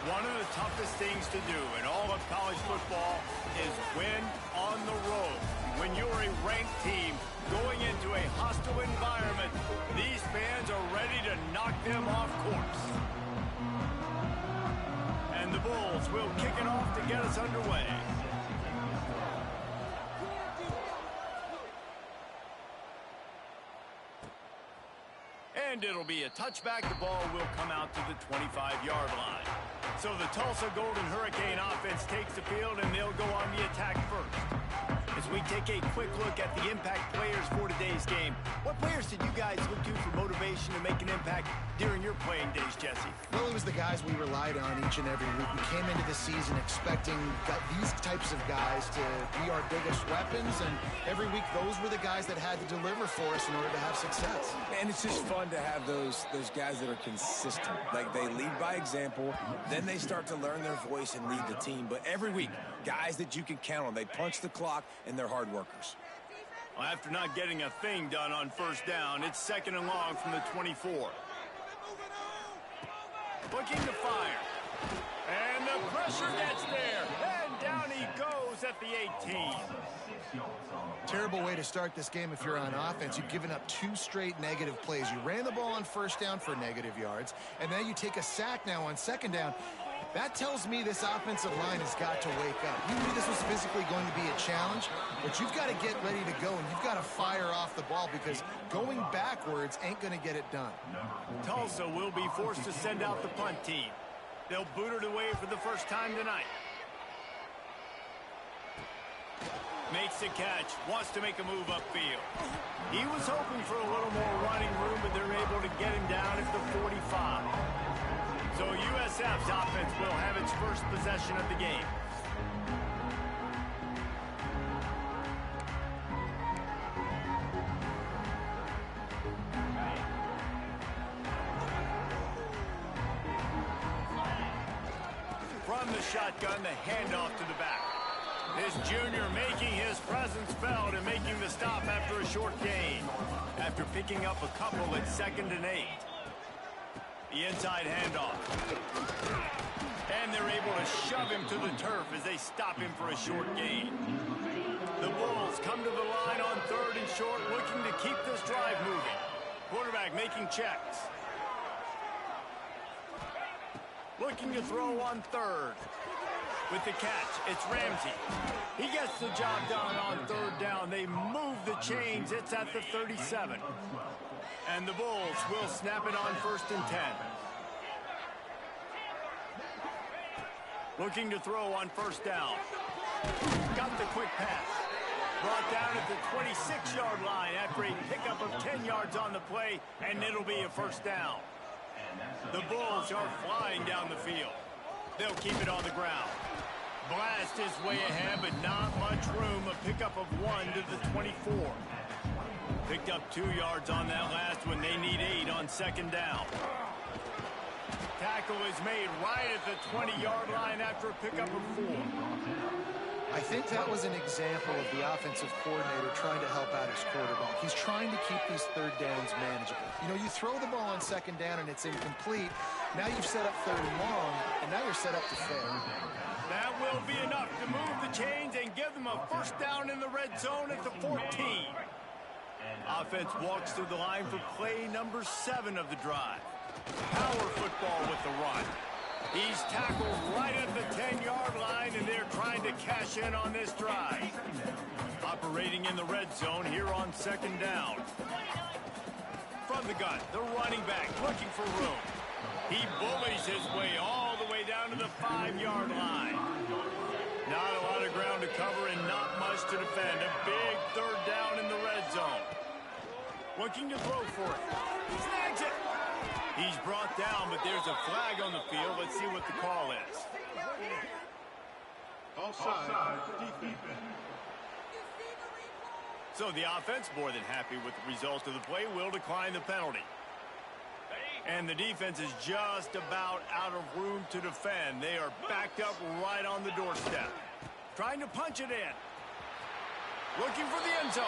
One of the toughest things to do in all of college football is win on the road. When you're a ranked team going into a hostile environment, these fans are ready to knock them off course. And the Bulls will kick it off to get us underway. And it'll be a touchback. The ball will come out to the 25-yard line. So the Tulsa Golden Hurricane offense takes the field, and they'll go on the attack first. As we take a quick look at the impact players for today's game, what players did you guys look to for motivation to make an impact during your playing days, Jesse? Well, it was the guys we relied on each and every week. We came into the season expecting these types of guys to be our biggest weapons, and every week those were the guys that had to deliver for us in order to have success. And it's just fun to have those guys that are consistent. Like, they lead by example, then they start to learn their voice and lead the team. But every week, guys that you can count on. They punch the clock, and they're hard workers. Well, after not getting a thing done on first down, it's 2nd and long from the 24. Looking to fire. And the pressure gets there. And down he goes at the 18. Terrible way to start this game if you're on offense. You've given up 2 straight negative plays. You ran the ball on first down for negative yards, and then you take a sack now on 2nd down. That tells me this offensive line has got to wake up. You knew this was physically going to be a challenge, but you've got to get ready to go, and you've got to fire off the ball because going backwards ain't going to get it done. Tulsa will be forced to send out the punt team. They'll boot it away for the first time tonight. Makes the catch, wants to make a move upfield. He was hoping for a little more running room, but they're able to get him down at the 45. So USF's offense will have its first possession of the game. From the shotgun, the handoff to the back. This junior making his presence felt and making the stop after a short gain. After picking up a couple at 2nd and 8. The inside handoff. And they're able to shove him to the turf as they stop him for a short gain. The Bulls come to the line on 3rd and short, looking to keep this drive moving. Quarterback making checks. Looking to throw on 3rd. With the catch, it's Ramsey. He gets the job done on 3rd down. They move the chains. It's at the 37. And the Bulls will snap it on 1st and 10. Looking to throw on 1st down. Got the quick pass. Brought down at the 26-yard line after a pickup of 10 yards on the play, and it'll be a 1st down. The Bulls are flying down the field. They'll keep it on the ground. Blast his way ahead, but not much room. A pickup of 1 to the 24. Picked up 2 yards on that last one. They need 8 on 2nd down. Tackle is made right at the 20-yard line after a pickup of 4. I think that was an example of the offensive coordinator trying to help out his quarterback. He's trying to keep these 3rd downs manageable. You know, you throw the ball on 2nd down and it's incomplete. Now you've set up 3rd and long, and now you're set up to fail. That will be enough to move the chains and give them a 1st down in the red zone at the 14. Offense walks through the line for play number 7 of the drive. Power football with the run. He's tackled right at the 10-yard line, and they're trying to cash in on this drive. Operating in the red zone here on 2nd down. From the gun, the running back looking for room. He bullies his way all the way down to the 5-yard line. Not a lot of ground to cover and not much to defend. A big 3rd down in the red zone. Looking to throw for it. Snags it. He's brought down, but there's a flag on the field. Let's see what the call is. Offside, defense. So the offense, more than happy with the result of the play, will decline the penalty. And the defense is just about out of room to defend. They are backed up right on the doorstep. Trying to punch it in. Looking for the end zone.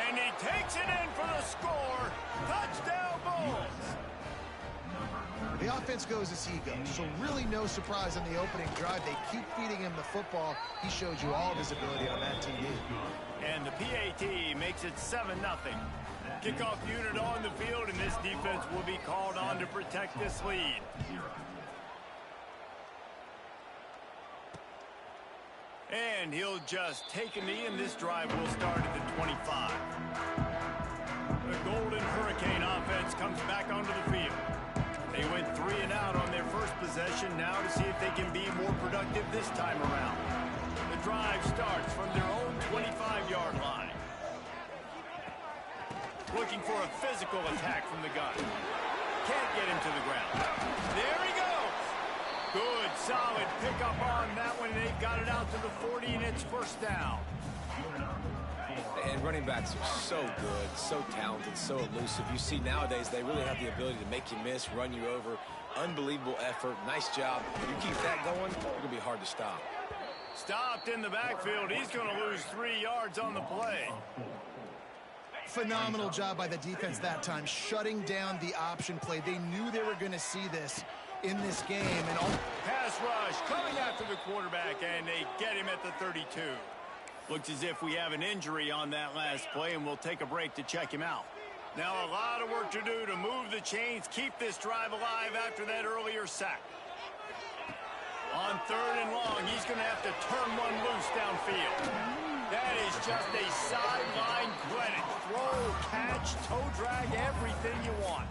And he takes it in for the score. Touchdown, Bulls. The offense goes as he goes, so really no surprise on the opening drive. They keep feeding him the football. He showed you all of his ability on that TD. And the PAT makes it 7-0. Kickoff unit on the field, and this defense will be called on to protect this lead. And he'll just take a knee, and this drive will start at the 25. The Golden Hurricane offense comes back onto the field. They went 3 and out on their first possession, now to see if they can be more productive this time around. The drive starts from their own 25-yard line. Looking for a physical attack from the gun. Can't get him to the ground. There he goes. Good, solid pickup on that one. They've got it out to the 40, and it's first down. And running backs are so good, so talented, so elusive. You see nowadays they really have the ability to make you miss, run you over. Unbelievable effort. Nice job. If you keep that going, it's going to be hard to stop. Stopped in the backfield. He's going to lose 3 yards on the play. Phenomenal job by the defense that time, shutting down the option play. They knew they were going to see this in this game. And pass rush coming after the quarterback, and they get him at the 32. Looks as if we have an injury on that last play, and we'll take a break to check him out. Now a lot of work to do to move the chains, keep this drive alive after that earlier sack. On 3rd and long, he's going to have to turn one loose downfield. That is just a sideline credit. Throw, catch, toe drag, everything you want.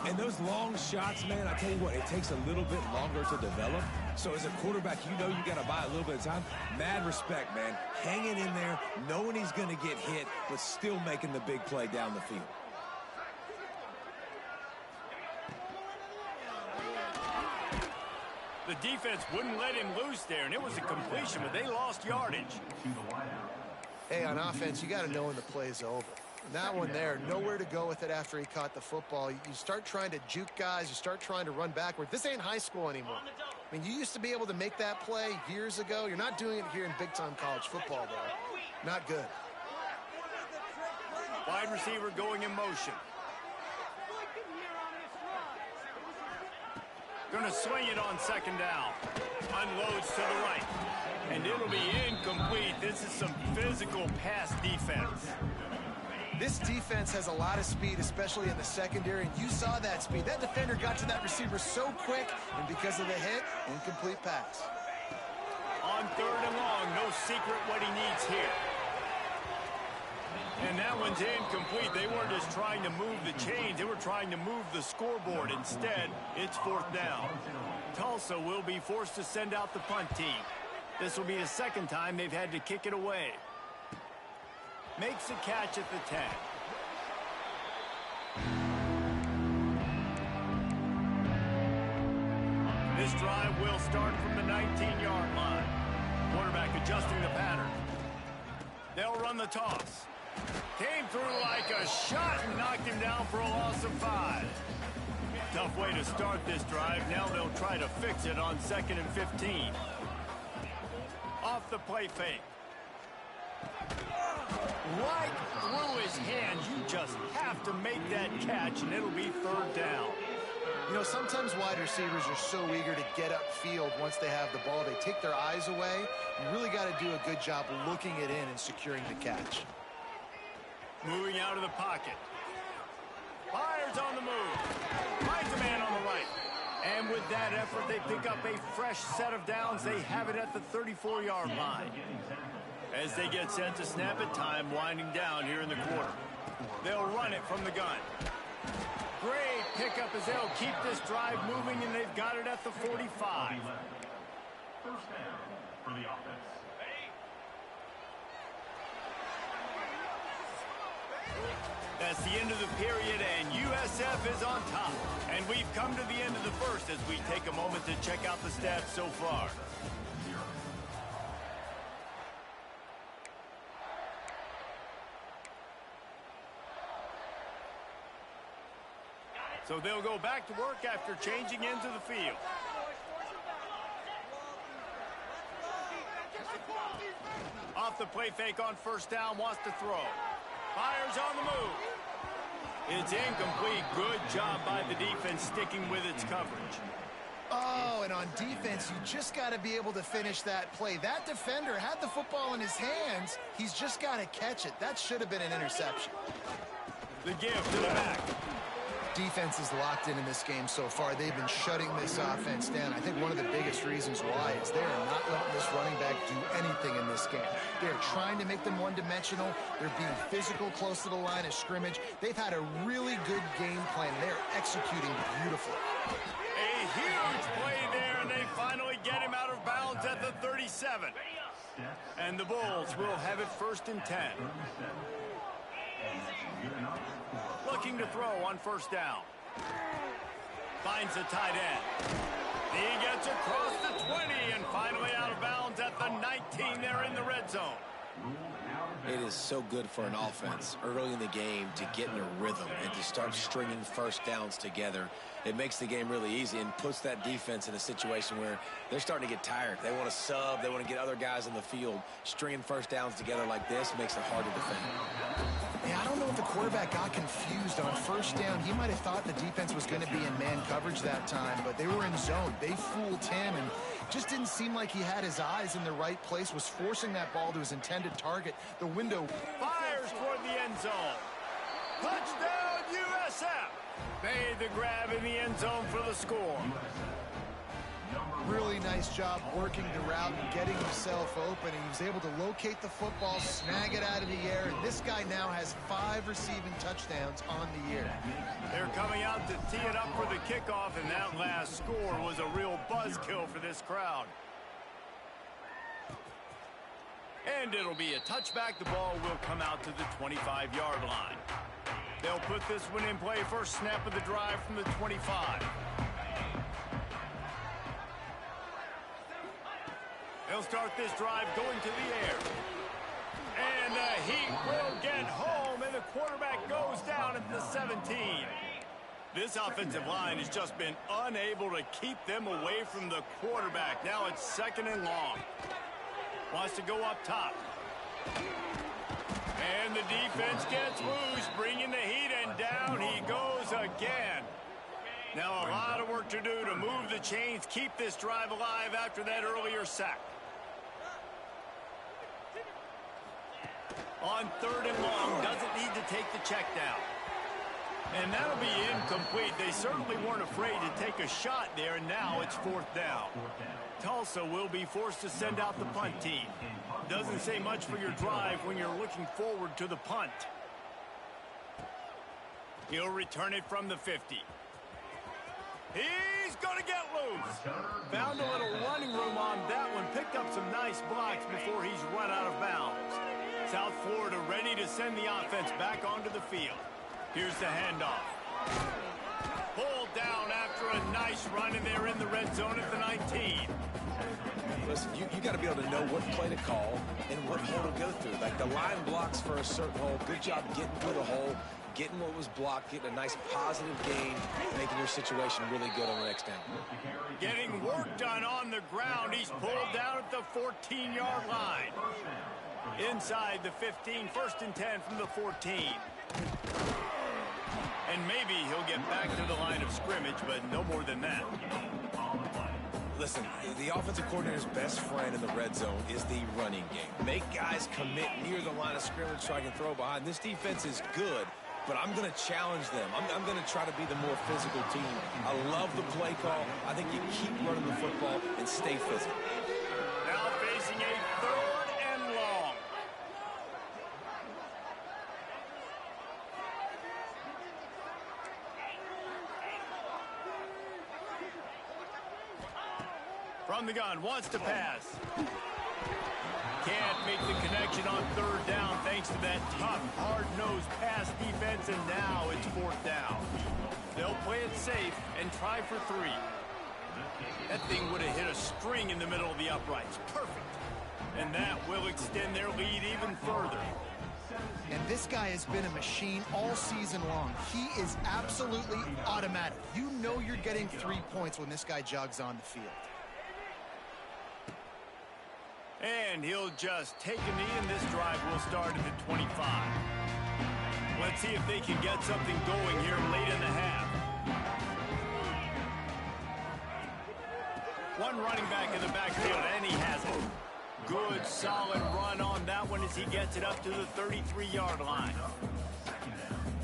And those long shots, man, I tell you what, it takes a little bit longer to develop. So as a quarterback, you know you got to buy a little bit of time. Mad respect, man. Hanging in there, knowing he's going to get hit, but still making the big play down the field. The defense wouldn't let him loose there, and it was a completion, but they lost yardage. Hey, on offense, you got to know when the play's over. And that one there, nowhere to go with it after he caught the football. You start trying to juke guys. You start trying to run backward. This ain't high school anymore. I mean, you used to be able to make that play years ago. You're not doing it here in big-time college football, though. Not good. Wide receiver going in motion. Going to swing it on 2nd down. Unloads to the right. And it'll be incomplete. This is some physical pass defense. This defense has a lot of speed, especially in the secondary, and you saw that speed. That defender got to that receiver so quick, and because of the hit, incomplete pass. On 3rd and long, no secret what he needs here. And that one's incomplete. They weren't just trying to move the chains. They were trying to move the scoreboard. Instead, it's 4th down. Tulsa will be forced to send out the punt team. This will be the 2nd time they've had to kick it away. Makes a catch at the 10. This drive will start from the 19-yard line. Quarterback adjusting the pattern. They'll run the toss. Came through like a shot and knocked him down for a loss of 5. Tough way to start this drive. Now they'll try to fix it on 2nd and 15. Off the play fake. Right through his hands. You just have to make that catch, and it'll be 3rd down. You know, sometimes wide receivers are so eager to get upfield once they have the ball. They take their eyes away. You really got to do a good job looking it in and securing the catch. Moving out of the pocket. Fires on the move. Finds a man on the right. And with that effort, they pick up a fresh set of downs. They have it at the 34-yard line. As they get set to snap it, time winding down here in the quarter. They'll run it from the gun. Great pickup as they'll keep this drive moving, and they've got it at the 45. First down for the offense. That's the end of the period, and USF is on top. And we've come to the end of the first as we take a moment to check out the stats so far. So they'll go back to work after changing into the field. Off the play fake on 1st down, wants to throw. Fires on the move. It's incomplete. Good job by the defense sticking with its coverage. Oh, and on defense, you just got to be able to finish that play. That defender had the football in his hands. He's just got to catch it. That should have been an interception. The give to the back. Defense is locked in this game so far. They've been shutting this offense down. I think one of the biggest reasons why is they are not letting this running back do anything in this game. They're trying to make them one-dimensional. They're being physical close to the line of scrimmage. They've had a really good game plan. They're executing beautifully. A huge play there, and they finally get him out of bounds at the 37. And the Bulls will have it 1st and 10. Looking to throw on 1st down. Finds the tight end. He gets across the 20 and finally out of bounds at the 19 there in the red zone. It is so good for an offense early in the game to get in a rhythm and to start stringing 1st downs together. It makes the game really easy and puts that defense in a situation where they're starting to get tired. They want to sub. They want to get other guys in the field. Stringing 1st downs together like this makes it hard to defend. Yeah, I don't know if the quarterback got confused on 1st down. He might have thought the defense was going to be in man coverage that time, but they were in zone. They fooled him and just didn't seem like he had his eyes in the right place, was forcing that ball to his intended target. The window fires toward the end zone. Touchdown, USF. Made the grab in the end zone for the score. Really nice job working the route and getting himself open. He was able to locate the football, snag it out of the air, and this guy now has 5 receiving touchdowns on the year. They're coming out to tee it up for the kickoff, and that last score was a real buzzkill for this crowd. And it'll be a touchback. The ball will come out to the 25-yard line. They'll put this one in play. First snap of the drive from the 25. They'll start this drive going to the air. And the Heat will get home, and the quarterback goes down at the 17. This offensive line has just been unable to keep them away from the quarterback. Now it's 2nd and long. Wants to go up top. And the defense gets loose, bringing the Heat, and down he goes again. Now a lot of work to do to move the chains, keep this drive alive after that earlier sack. On 3rd and long, doesn't need to take the check down. And that'll be incomplete. They certainly weren't afraid to take a shot there, and now it's 4th down. Tulsa will be forced to send out the punt team. Doesn't say much for your drive when you're looking forward to the punt. He'll return it from the 50. He's going to get loose. Found a little running room on that one. Picked up some nice blocks before he's run out of bounds. South Florida ready to send the offense back onto the field. Here's the handoff. Pulled down after a nice run, and they're in the red zone at the 19. Listen, you got to be able to know what play to call and what hole to go through. Like the line blocks for a certain hole. Good job getting through the hole, getting what was blocked, getting a nice positive gain, making your situation really good on the next down. Getting work done on the ground. He's pulled down at the 14-yard line. Inside the 15, 1st and 10 from the 14. And maybe he'll get back to the line of scrimmage, but no more than that. Listen, the offensive coordinator's best friend in the red zone is the running game. Make guys commit near the line of scrimmage so I can throw behind. This defense is good, but I'm going to challenge them. I'm going to try to be the more physical team. I love the play call. I think you keep running the football and stay physical. Now facing a 3rd and long. From the gun, wants to pass. Can't make the connection on 3rd down thanks to that tough, hard-nosed pass defense, and now it's 4th down. They'll play it safe and try for 3. That thing would have hit a string in the middle of the uprights. Perfect. And that will extend their lead even further. And this guy has been a machine all season long. He is absolutely automatic. You know you're getting 3 points when this guy jogs on the field. And he'll just take a knee, and this drive will start at the 25. Let's see if they can get something going here late in the half. One running back in the backfield, and he has it. Good, solid run on that one as he gets it up to the 33-yard line.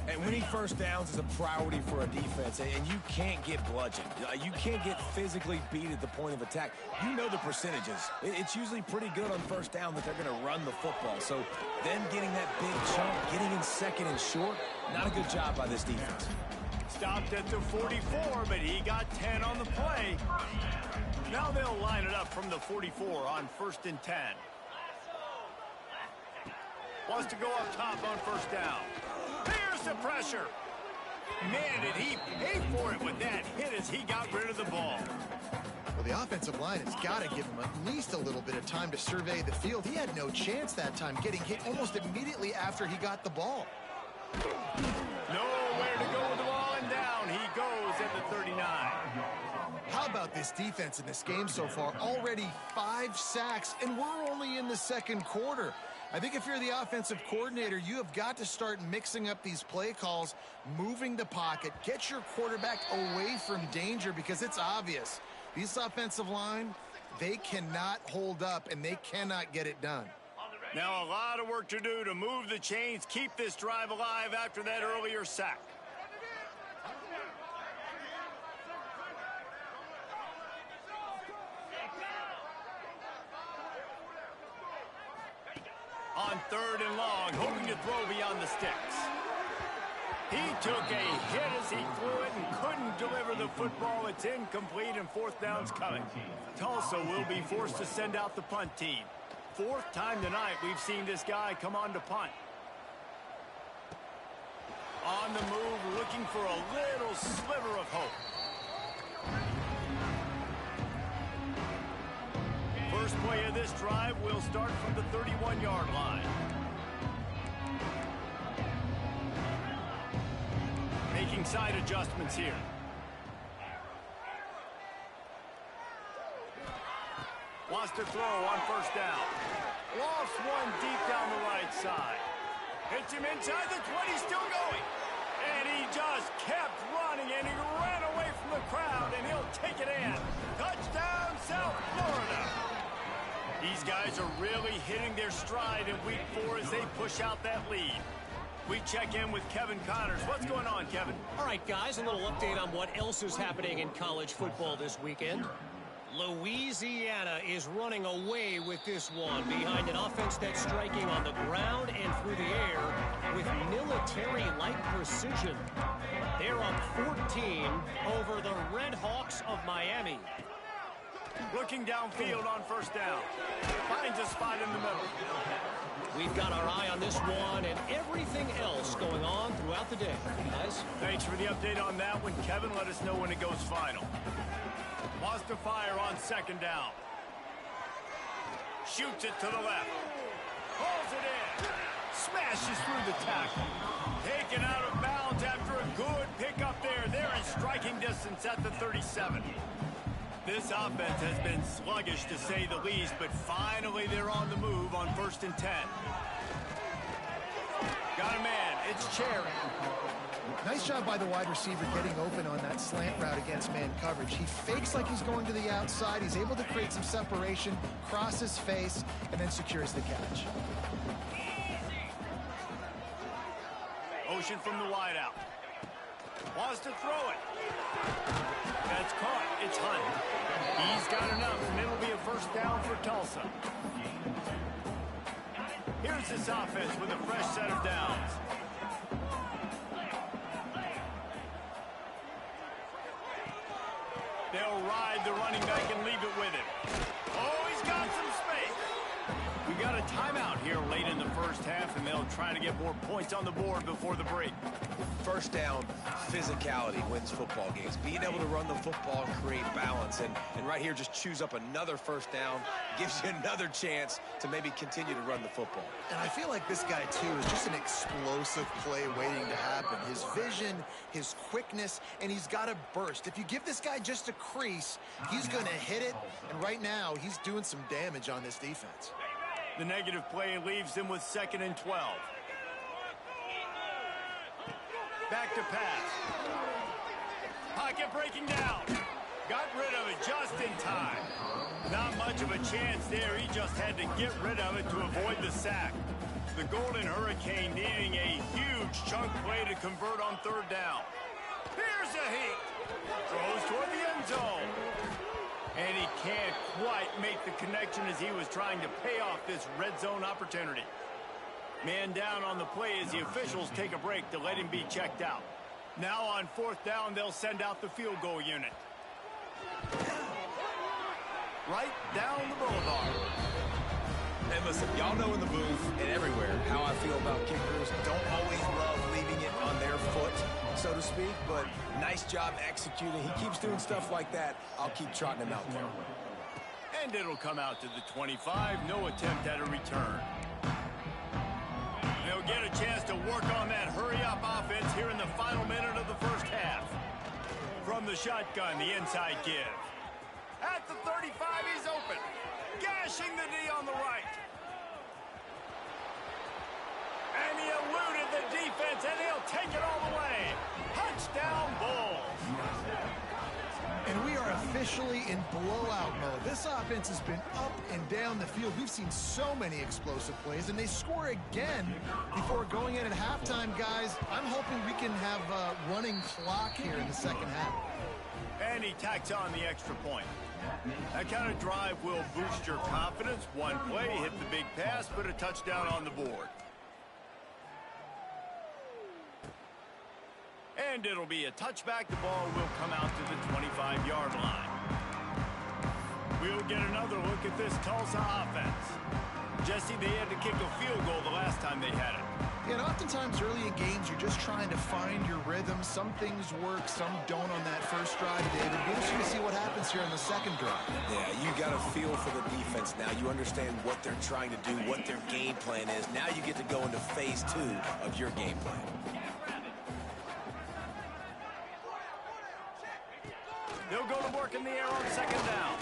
And winning first downs is a priority for a defense, and you can't get bludgeoned. You can't get physically beat at the point of attack. You know the percentages. It's usually pretty good on first down that they're going to run the football. So then getting that big chunk, getting in second and short, not a good job by this defense. Stopped at the 44, but he got 10 on the play. Now they'll line it up from the 44 on 1st and 10. Wants to go up top on first down. Here's the pressure. Man, did he pay for it with that hit as he got rid of the ball. Well, the offensive line has got to give him at least a little bit of time to survey the field. He had no chance that time, getting hit almost immediately after he got the ball. Nowhere to go with the ball, and down he goes at the 39. How about this defense in this game so far? Already 5 sacks, and we're only in the second quarter. I think if you're the offensive coordinator, you have got to start mixing up these play calls, moving the pocket, get your quarterback away from danger, because it's obvious. This offensive line, they cannot hold up, and they cannot get it done. Now a lot of work to do to move the chains, keep this drive alive after that earlier sack. On 3rd and long, hoping to throw beyond the sticks. He took a hit as he threw it and couldn't deliver the football. It's incomplete, and 4th down's coming. Tulsa will be forced to send out the punt team. 4th time tonight we've seen this guy come on to punt. On the move, looking for a little sliver of hope. First play of this drive will start from the 31-yard line. Making side adjustments here. Wants to throw on first down. Lost one deep down the right side. Hits him inside the 20, still going. And he just kept running, and he ran away from the crowd, and he'll take it in. Touchdown, South Florida. These guys are really hitting their stride in week 4 as they push out that lead. We check in with Kevin Connors. What's going on, Kevin? All right, guys, a little update on what else is happening in college football this weekend. Louisiana is running away with this one behind an offense that's striking on the ground and through the air with military-like precision. They're up 14 over the Red Hawks of Miami. Looking downfield on first down. Finds a spot in the middle. We've got our eye on this one and everything else going on throughout the day, guys. Thanks for the update on that one, Kevin. Let us know when it goes final. Wants to fire on second down. Shoots it to the left. Pulls it in. Smashes through the tackle. Taken out of bounds after a good pickup there. They're in striking distance at the 37. This offense has been sluggish, to say the least, but finally they're on the move on 1st and 10. Got a man. It's Cherry. Nice job by the wide receiver getting open on that slant route against man coverage. He fakes like he's going to the outside. He's able to create some separation, cross his face, and then secures the catch. Motion from the wide out. Wants to throw it. That's caught. It's Hunt. He's got enough, and it'll be a first down for Tulsa. Here's this offense with a fresh set of downs. They'll ride the running back and leave it with him. Oh, he's got some space. We got a timeout here late in the first half, and they'll try to get more points on the board before the break. First down, physicality wins football games. Being able to run the football and create balance. And right here, just choose up another first down. Gives you another chance to maybe continue to run the football. And I feel like this guy, too, is just an explosive play waiting to happen. His vision, his quickness, and he's got a burst. If you give this guy just a crease, he's going to hit it. And right now, he's doing some damage on this defense. The negative play leaves them with 2nd and 12. Back to pass. Pocket breaking down. Got rid of it just in time. Not much of a chance there. He just had to get rid of it to avoid the sack. The Golden Hurricane needing a huge chunk play to convert on third down. Here's a heat. Throws toward the end zone. And he can't quite make the connection as he was trying to pay off this red zone opportunity. Man down on the play as the officials take a break to let him be checked out. Now on fourth down, they'll send out the field goal unit. Right down the boulevard. And listen, y'all know in the booth and everywhere how I feel about kickers. Don't always love leaving it on their foot, so to speak, but nice job executing. He keeps doing stuff like that. I'll keep trotting him out there. And it'll come out to the 25. No attempt at a return. They'll get a chance to work on that hurry-up offense here in the final minute of the first half. From the shotgun, the inside give. At the 35, he's open. Gashing the D on the right. And he eluded the defense, and he'll take it all the way. Touchdown, Bulls. And we are officially in blowout mode. This offense has been up and down the field. We've seen so many explosive plays, and they score again before going in at halftime, guys. I'm hoping we can have a running clock here in the second half. And he tacks on the extra point. That kind of drive will boost your confidence. One play, hit the big pass, put a touchdown on the board. And it'll be a touchback. The ball will come out to the 25-yard line. We'll get another look at this Tulsa offense. Jesse, they had to kick a field goal the last time they had it. Yeah, and oftentimes early in games, you're just trying to find your rhythm. Some things work, some don't on that first drive, David. It'll be interesting to see what happens here on the second drive. Yeah, you got a feel for the defense now. You understand what they're trying to do, what their game plan is. Now you get to go into phase 2 of your game plan. They'll go to work in the air on second down.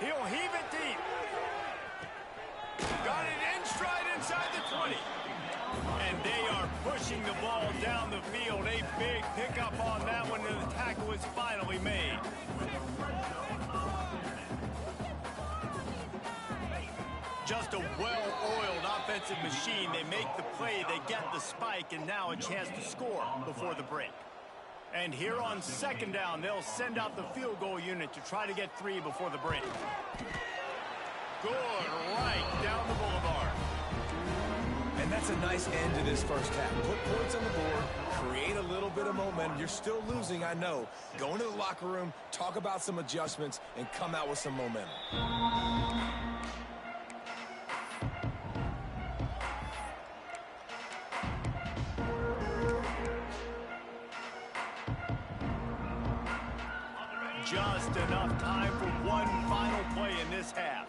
He'll heave it deep. Got it in stride inside the 20. And they are pushing the ball down the field. A big pickup on that one, and the tackle is finally made. Just a well-oiled offensive machine. They make the play, they get the spike, and now a chance to score before the break. And here on second down, they'll send out the field goal unit to try to get 3 before the break. Good, right down the boulevard. And that's a nice end to this first half. Put points on the board, create a little bit of momentum. You're still losing, I know. Go into the locker room, talk about some adjustments, and come out with some momentum. Just enough time for one final play in this half.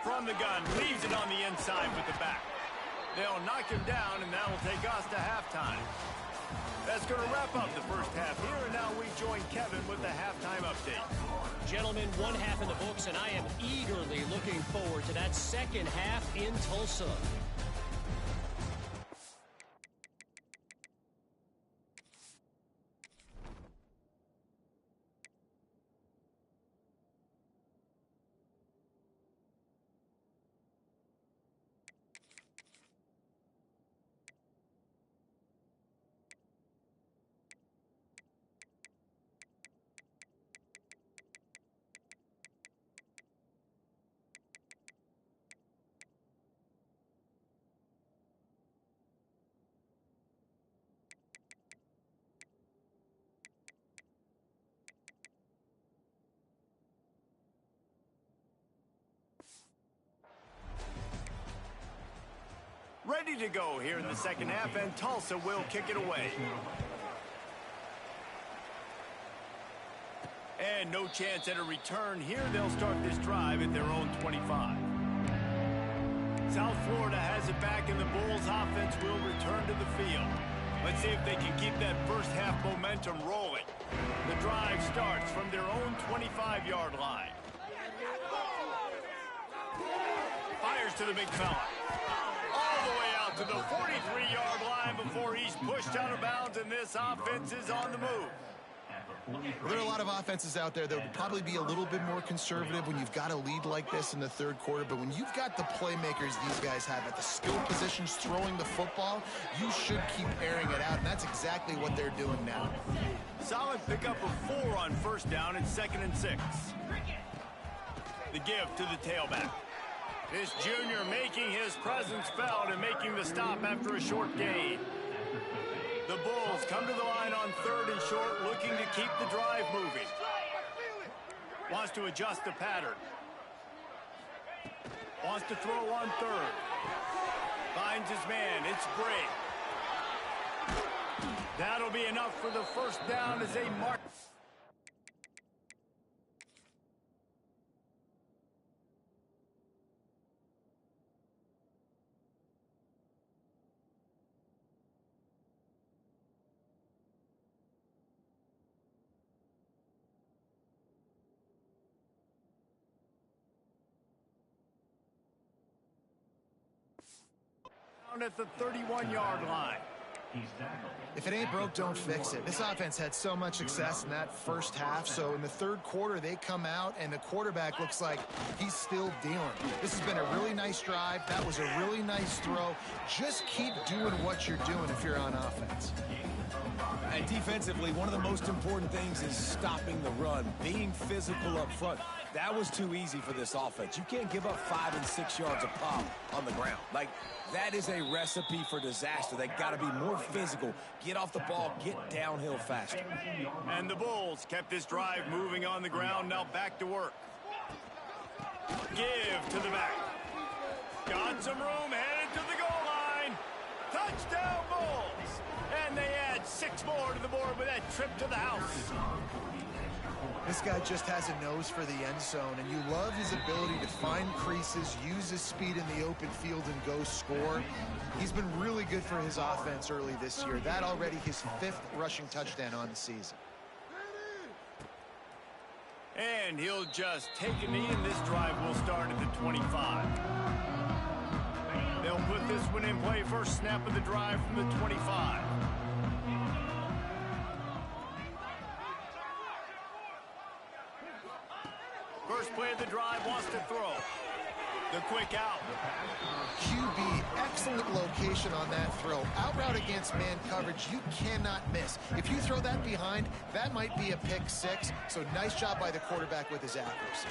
From the gun, leaves it on the inside with the back. They'll knock him down, and that will take us to halftime. That's going to wrap up the first half here, and now we join Kevin with the halftime update. Gentlemen, one half in the books, and I am eagerly looking forward to that second half in Tulsa. Ready to go here in the second half, and Tulsa will kick it away. And no chance at a return here. They'll start this drive at their own 25. South Florida has it back, and the Bulls offense will return to the field. Let's see if they can keep that first half momentum rolling. The drive starts from their own 25-yard line. Fires to the big fella. All the way out to the 43-yard line before he's pushed out of bounds, and this offense is on the move. There are a lot of offenses out there that would probably be a little bit more conservative when you've got a lead like this in the third quarter, but when you've got the playmakers these guys have at the skill positions throwing the football, you should keep airing it out, and that's exactly what they're doing now. Solid pickup of 4 on first down and 2nd and 6. The give to the tailback. This junior making his presence felt and making the stop after a short gain. The Bulls come to the line on 3rd and short, looking to keep the drive moving. Wants to adjust the pattern. Wants to throw on 3rd. Finds his man. It's Gray. That'll be enough for the first down as they mark. At the 31-yard line. If it ain't broke, don't fix it. This offense had so much success in that first half, so in the third quarter, they come out, and the quarterback looks like he's still dealing. This has been a really nice drive. That was a really nice throw. Just keep doing what you're doing if you're on offense. And defensively, one of the most important things is stopping the run, being physical up front. That was too easy for this offense. You can't give up 5 and 6 yards a pop on the ground. Like, that is a recipe for disaster. They got to be more physical, get off the ball, get downhill faster. And the Bulls kept this drive moving on the ground. Now back to work. Give to the back. Got some room, headed to the goal line. Touchdown, Bulls! And they add 6 more to the board with that trip to the house. This guy just has a nose for the end zone, and you love his ability to find creases, use his speed in the open field, and go score. He's been really good for his offense early this year. That already his 5th rushing touchdown on the season. And he'll just take a knee, and this drive will start at the 25. They'll put this one in play. First snap of the drive from the 25. First play of the drive, wants to throw. The quick out. QB, excellent location on that throw. Out route against man coverage, you cannot miss. If you throw that behind, that might be a pick 6. So nice job by the quarterback with his accuracy.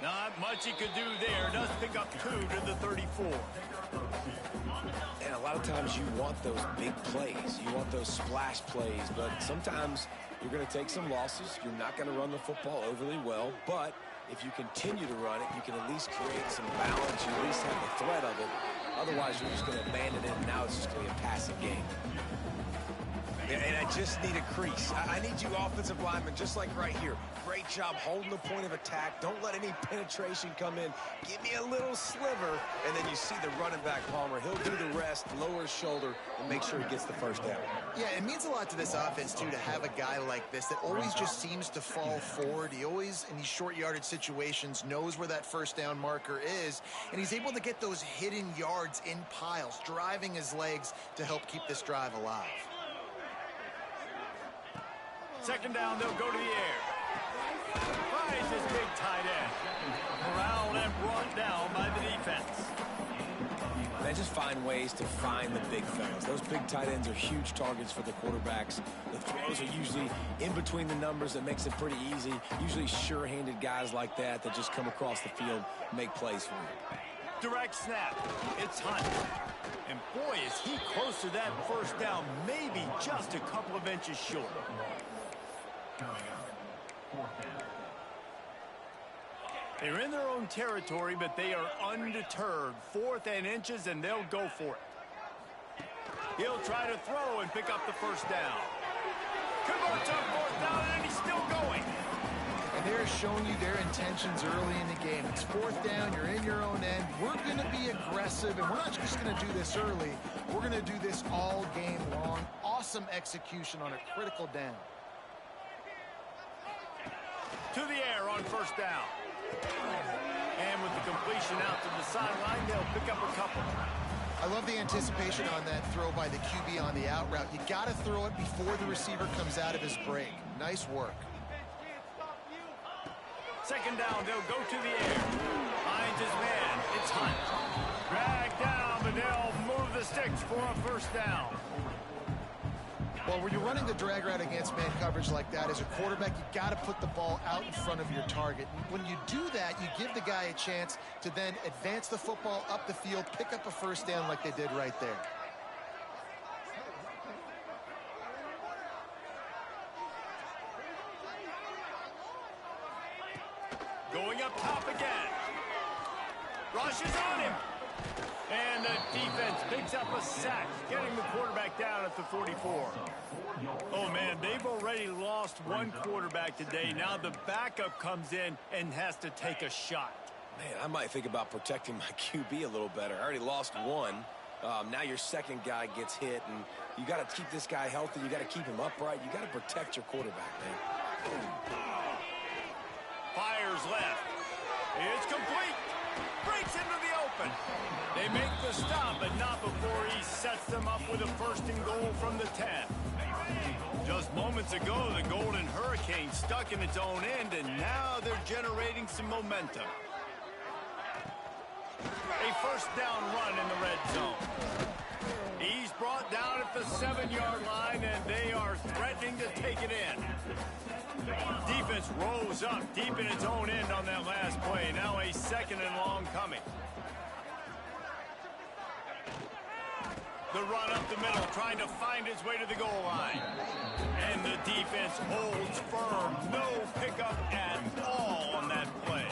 Not much he could do there. Does pick up 2 to the 34. And a lot of times you want those big plays. You want those splash plays. But sometimes you're going to take some losses. You're not going to run the football overly well. But if you continue to run it, you can at least create some balance. You at least have the threat of it. Otherwise, you're just going to abandon it, and now it's just going to be a passing game. And I just need a crease. I need you offensive linemen, just like right here. Great job holding the point of attack. Don't let any penetration come in. Give me a little sliver, and then you see the running back, Palmer. He'll do the rest, lower his shoulder, and make sure he gets the first down. Yeah, it means a lot to this offense, too, to have a guy like this that always just seems to fall forward. He always, in these short yardage situations, knows where that first down marker is, and he's able to get those hidden yards in piles, driving his legs to help keep this drive alive. Second down, they'll go to the air. Finds his big tight end. Corralled and brought down by the defense. They just find ways to find the big fellas. Those big tight ends are huge targets for the quarterbacks. The throws are usually in between the numbers. That makes it pretty easy. Usually sure-handed guys like that just come across the field, make plays for you. Direct snap. It's Hunt. And boy, is he close to that first down. Maybe just a couple of inches short. They're in their own territory, but they are undeterred. 4th and inches, and they'll go for it. He'll try to throw and pick up the first down. Converts on 4th down, and he's still going. And they're showing you their intentions early in the game. It's 4th down, you're in your own end. We're going to be aggressive, and we're not just going to do this early. We're going to do this all game long. Awesome execution on a critical down. To the air on first down. And with the completion out to the sideline, they'll pick up a couple. I love the anticipation on that throw by the QB on the out route. You got to throw it before the receiver comes out of his break. Nice work. Second down, they'll go to the air. Finds his man. It's Hunt. Dragged down, but they'll move the sticks for a first down. Well, when you're running the drag route against man coverage like that, as a quarterback, you got to put the ball out in front of your target. When you do that, you give the guy a chance to then advance the football up the field, pick up a first down like they did right there. Going up top again. Rushes on him. And the defense picks up a sack, getting the quarterback down at the 44. Oh, man, they've already lost one quarterback today. Now the backup comes in and has to take a shot. Man, I might think about protecting my QB a little better. I already lost one. Now your second guy gets hit, and you got to keep this guy healthy. You got to keep him upright. You got to protect your quarterback, man. Fires left. It's complete. Breaks into the open. They make the stop, but not before he sets them up with a first and goal from the 10. Just moments ago, the Golden Hurricane stuck in its own end, and now they're generating some momentum. A first down run in the red zone. He's brought down at the 7-yard line, and they are threatening to take it in. Defense rose up deep in its own end on that last play. Now a second and long coming. The run up the middle, trying to find his way to the goal line. And the defense holds firm. No pickup at all on that play.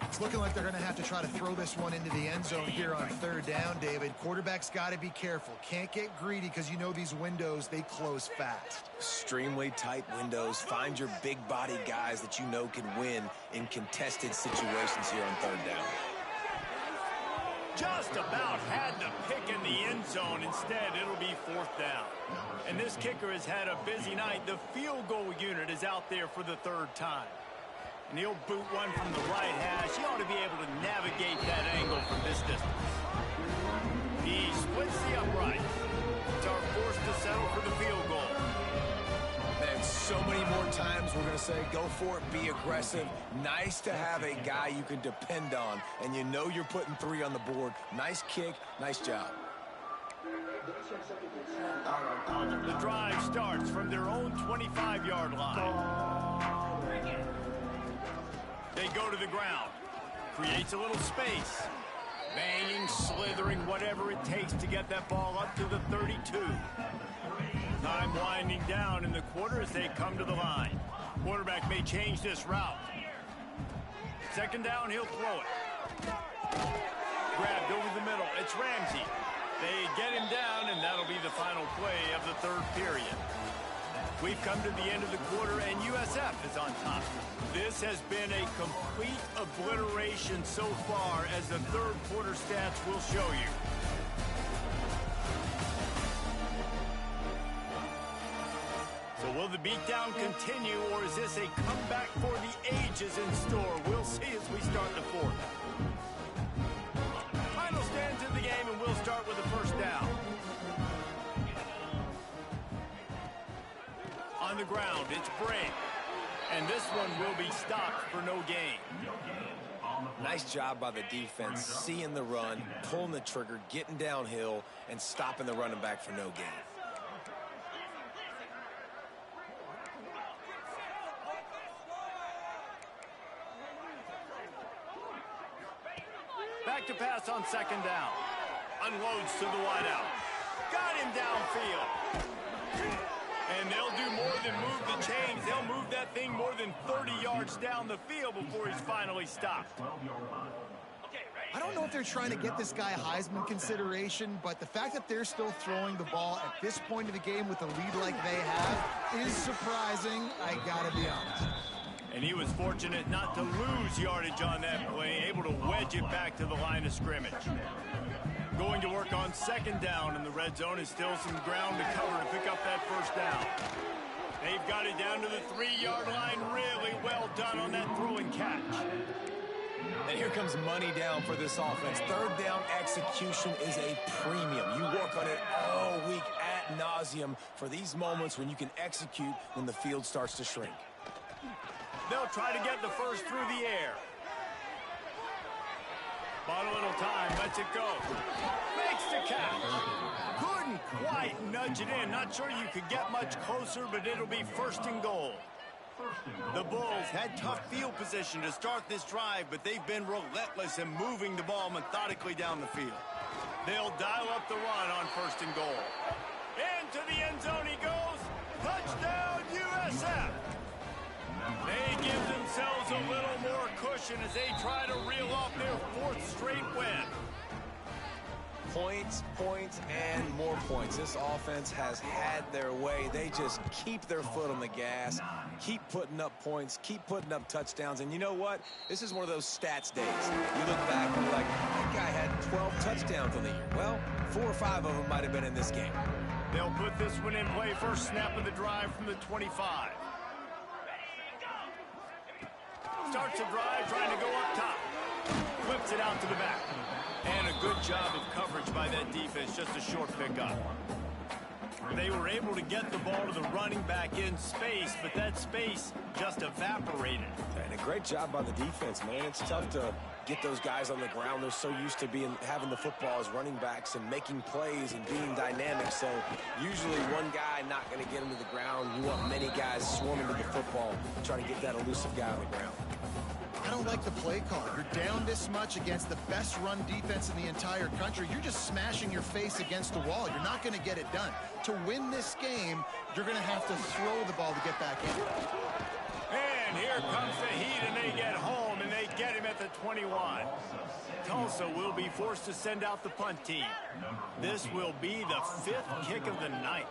It's looking like they're going to have to try to throw this one into the end zone here on third down, David. Quarterback's got to be careful. Can't get greedy because you know these windows, they close fast. Extremely tight windows. Find your big body guys that you know can win in contested situations here on third down. Just about had to pick in the end zone. Instead, it'll be fourth down. And this kicker has had a busy night. The field goal unit is out there for the third time. And he'll boot one from the right hash. He ought to be able to navigate that angle from this distance. He splits the upright. It's our forced to settle for the field goal. And so many more times we're going to say, go for it, be aggressive. Nice to have a guy you can depend on, and you know you're putting 3 on the board. Nice kick, nice job. The drive starts from their own 25-yard line. They go to the ground. Creates a little space. Banging, slithering, whatever it takes to get that ball up to the 32. Time winding down in the quarter as they come to the line. Quarterback may change this route. Second down, he'll throw it. Grabbed over the middle. It's Ramsey. They get him down, and that'll be the final play of the third period. We've come to the end of the quarter, and USF is on top. This has been a complete obliteration so far, as the third quarter stats will show you. So will the beatdown continue, or is this a comeback for the ages in store? We'll see as we start the fourth. Final stands in the game, and we'll start with the first down. On the ground, it's Bray. And this one will be stopped for no gain. Nice job by the defense, seeing the run, pulling the trigger, getting downhill, and stopping the running back for no gain. Back to pass on second down. Unloads to the wideout. Got him downfield. And they'll do more than move the chains. They'll move that thing more than 30 yards down the field before he's finally stopped. I don't know if they're trying to get this guy Heisman consideration, but the fact that they're still throwing the ball at this point of the game with a lead like they have is surprising, I gotta be honest. And he was fortunate not to lose yardage on that play, able to wedge it back to the line of scrimmage. Going to work on second down in the red zone, is still some ground to cover to pick up that first down. They've got it down to the 3-yard line. Really well done on that throwing catch. And here comes money down for this offense. Third down execution is a premium. You work on it all week ad nauseum for these moments when you can execute when the field starts to shrink. They'll try to get the first through the air. Bought a little time, lets it go. Makes the catch. Couldn't quite nudge it in. Not sure you could get much closer, but it'll be first and goal. The Bulls had tough field position to start this drive, but they've been relentless in moving the ball methodically down the field. They'll dial up the run on first and goal. Into the end zone he goes. Touchdown, USF. They give themselves a little more cushion as they try to reel off their fourth straight win. Points, points, and more points. This offense has had their way. They just keep their foot on the gas, keep putting up points, keep putting up touchdowns. And you know what? This is one of those stats days. You look back and you're like, that guy had 12 touchdowns on the year. Well, 4 or 5 of them might have been in this game. They'll put this one in play. First snap of the drive from the 25. Starts the drive trying to go up top. Flips it out to the back. And a good job of coverage by that defense. Just a short pickup. They were able to get the ball to the running back in space, but that space just evaporated. And a great job by the defense, man. It's tough to get those guys on the ground. They're so used to having the football as running backs and making plays and being dynamic. So usually one guy not going to get him to the ground. You want many guys swarming to the football, trying to get that elusive guy on the ground. I don't like the play call. You're down this much against the best run defense in the entire country. You're just smashing your face against the wall. You're not going to get it done. To win this game, you're going to have to throw the ball to get back in. And here comes the Heat, and they get home, and they get him at the 21. Tulsa will be forced to send out the punt team. This will be the 5th kick of the night.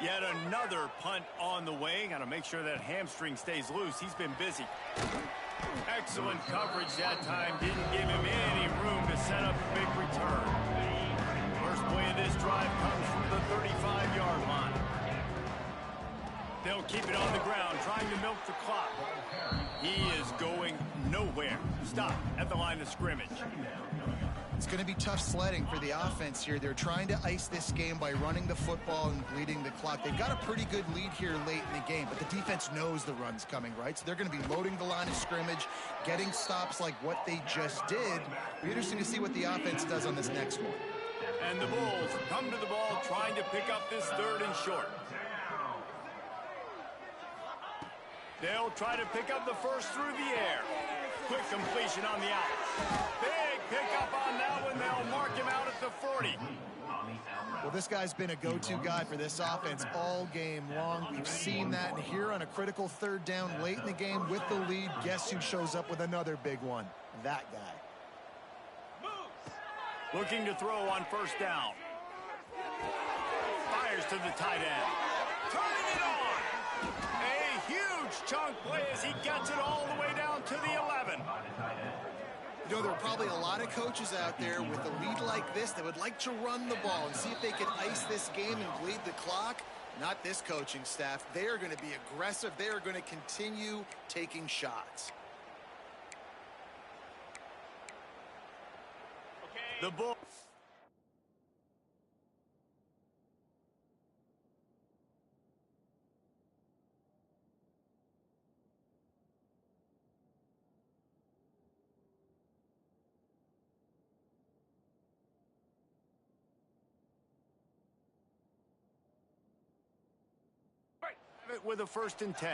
Yet another punt on the way. Got to make sure that hamstring stays loose. He's been busy. Excellent coverage that time. Didn't give him any room to set up a big return. First play of this drive comes from the 35-yard line. They'll keep it on the ground, trying to milk the clock. He is going nowhere. Stop at the line of scrimmage. It's going to be tough sledding for the offense here. They're trying to ice this game by running the football and bleeding the clock. They've got a pretty good lead here late in the game, but the defense knows the run's coming, right? So they're going to be loading the line of scrimmage, getting stops like what they just did. It'll be interesting to see what the offense does on this next one. And the Bulls come to the ball trying to pick up this 3rd and short. They'll try to pick up the first through the air. Quick completion on the out. Big pickup on that one. They'll mark him out at the 40. Well, this guy's been a go-to guy for this offense all game long. We've seen that. And here on a critical 3rd down late in the game with the lead, guess who shows up with another big one? That guy. Looking to throw on first down. Fires to the tight end. Turning it on. A huge chunk play as he gets it all the way down to the 11. You know, there are probably a lot of coaches out there with a lead like this that would like to run the ball and see if they can ice this game and bleed the clock. Not this coaching staff. They are going to be aggressive. They are going to continue taking shots. The Bulls. With a 1st and 10.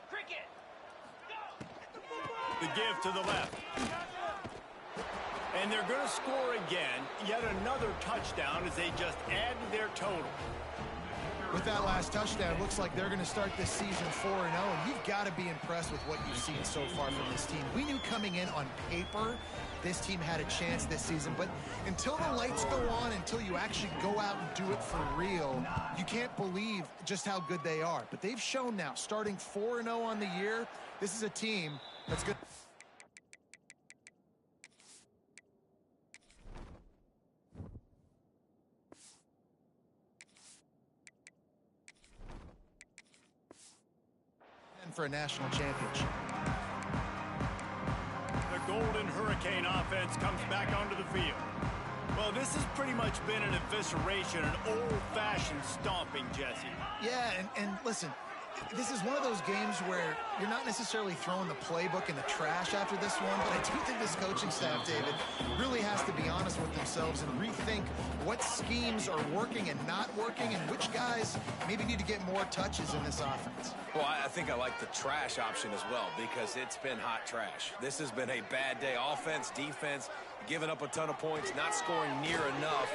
Cricket. The give to the left. And they're going to score again. Yet another touchdown as they just add to their total. With that last touchdown, it looks like they're going to start this season 4-0, and you've got to be impressed with what you've seen so far from this team. We knew coming in on paper this team had a chance this season, but until the lights go on, until you actually go out and do it for real, you can't believe just how good they are. But they've shown now, starting 4-0 on the year, this is a team that's good. batting for a national championship. The Golden Hurricane offense comes back onto the field. Well, this has pretty much been an evisceration, an old-fashioned stomping, Jesse. Yeah, and listen, this is one of those games where you're not necessarily throwing the playbook in the trash after this one, but I do think this coaching staff, David, really has to be honest with themselves and rethink what schemes are working and not working and which guys maybe need to get more touches in this offense. Well, I think I like the trash option as well because it's been hot trash. This has been a bad day. Offense, defense, giving up a ton of points, not scoring near enough.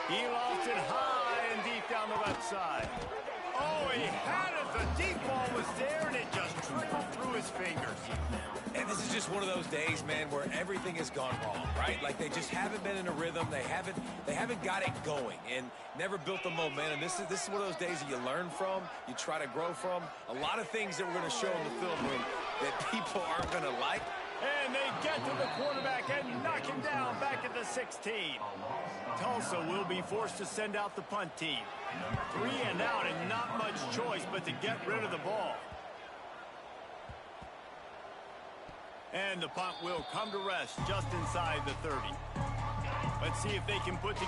He lost it high and deep down the left side. Oh, he had it. The deep ball was there, and it just trickled through his fingers. And this is just one of those days, man, where everything has gone wrong, right? Like they just haven't been in a rhythm. They haven't got it going and never built the momentum. This is one of those days that you learn from, you try to grow from. A lot of things that we're going to show in the film room that people aren't going to like. And they get to the quarterback and knock him down back at the 16. Tulsa will be forced to send out the punt team. 3 and out and not much choice but to get rid of the ball. And the punt will come to rest just inside the 30. Let's see if they can put the...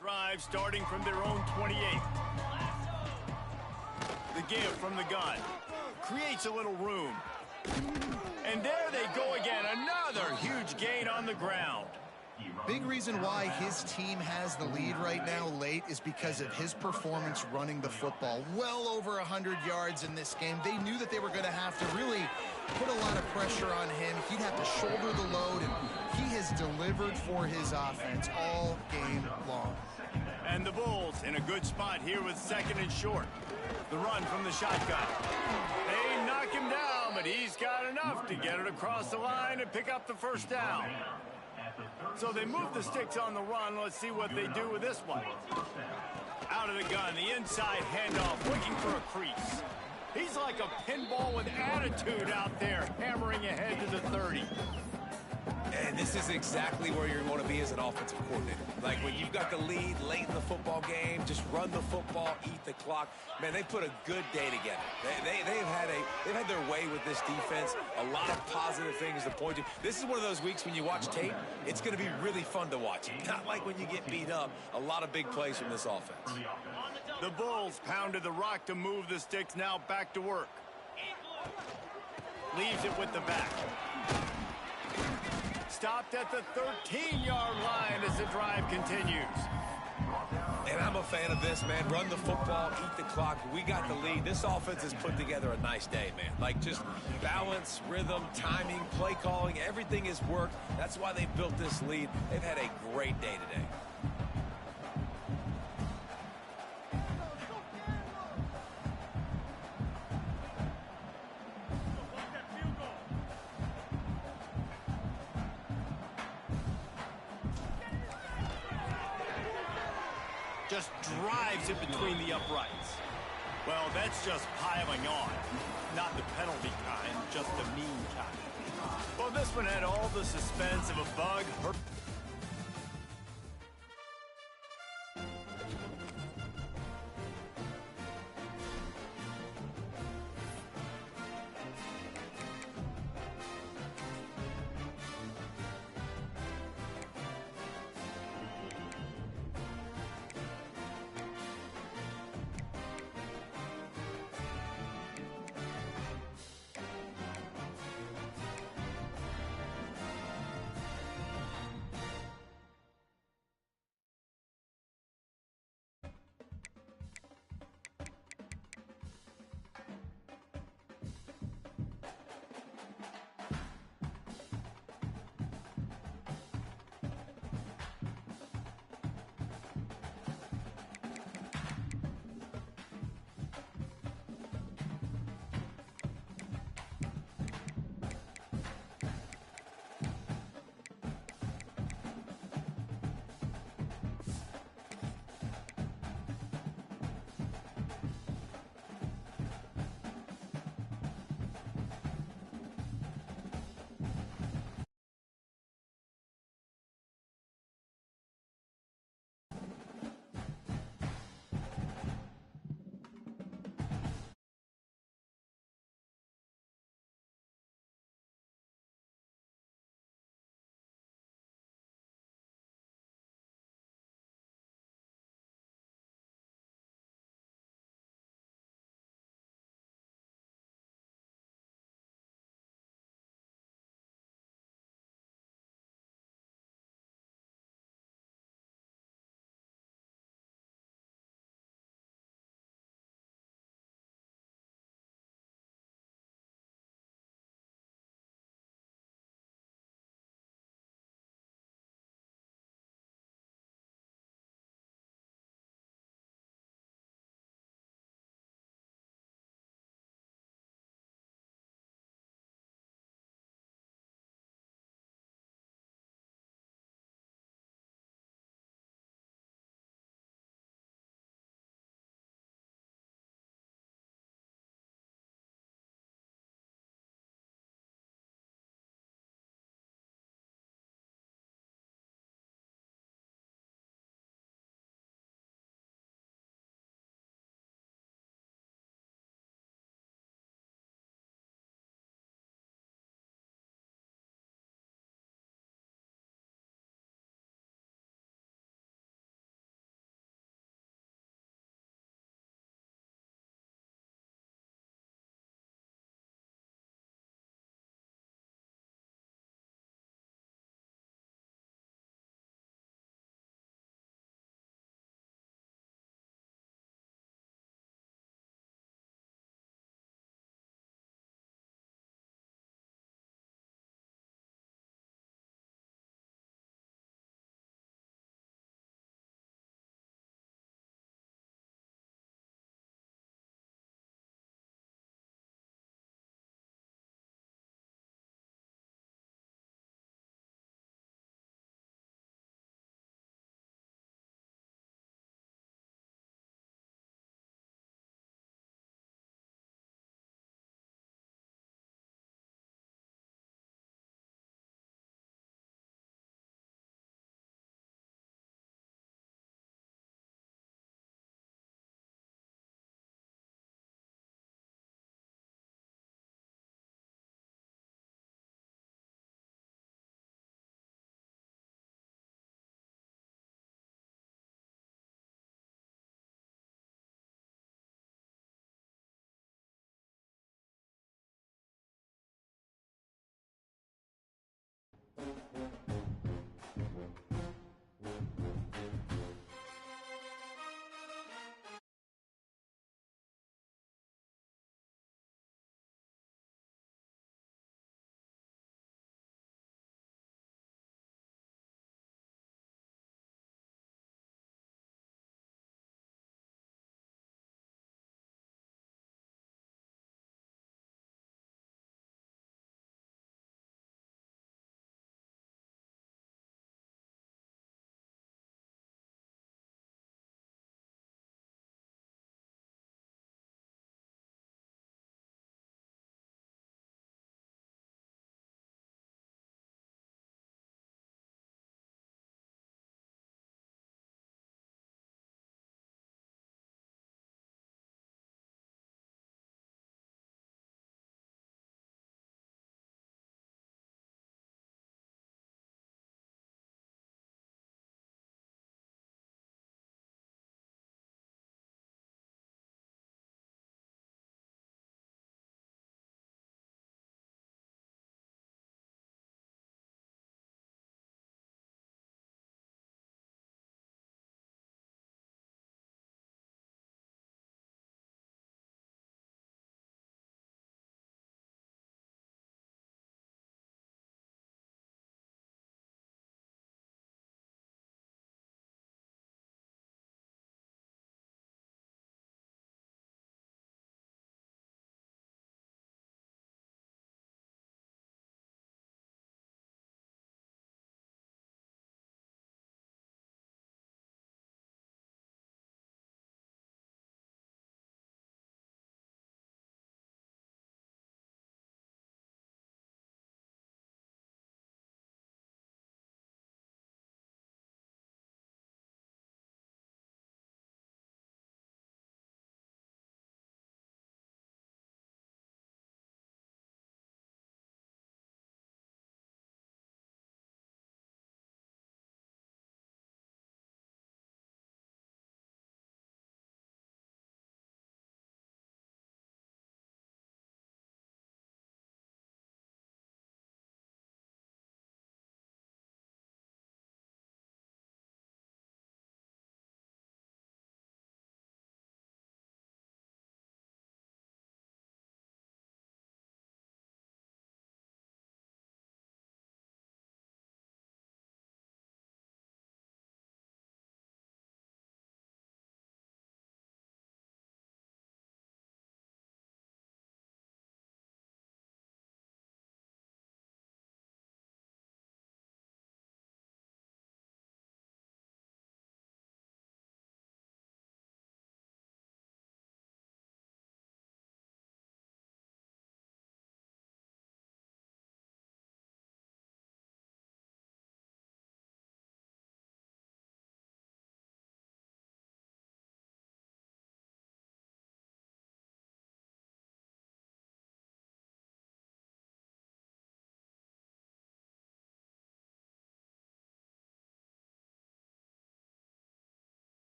Drive starting from their own 28. The give from the gun. Creates a little room. And there they go again. Another huge gain on the ground. Big reason why his team has the lead right now late is because of his performance running the football. Well over 100 yards in this game. They knew that they were going to have to really put a lot of pressure on him. He'd have to shoulder the load, and he has delivered for his offense all game long. And the Bulls in a good spot here with 2nd and short. The run from the shotgun. They knock him down, but he's got enough to get it across the line and pick up the first down. So they move the sticks on the run. Let's see what they do with this one. Out of the gun, the inside handoff, looking for a crease. He's like a pinball with attitude out there, hammering ahead to the 30. And this is exactly where you want to be as an offensive coordinator. Like when you've got the lead late in the football game, just run the football, eat the clock. Man, they put a good day together. They've had their way with this defense. A lot of positive things to point to. This is one of those weeks when you watch tape, it's going to be really fun to watch. Not like when you get beat up. A lot of big plays from this offense. The Bulls pounded the rock to move the sticks. Now back to work. Leaves it with the back. Stopped at the 13-yard line as the drive continues. And I'm a fan of this, man. Run the football, eat the clock. We got the lead. This offense has put together a nice day, man. Like just balance, rhythm, timing, play calling, everything has worked. That's why they built this lead. They've had a great day today. Just drives it between the uprights. Well, that's just piling on. Not the penalty kind, just the mean kind. Well, this one had all the suspense of a bug.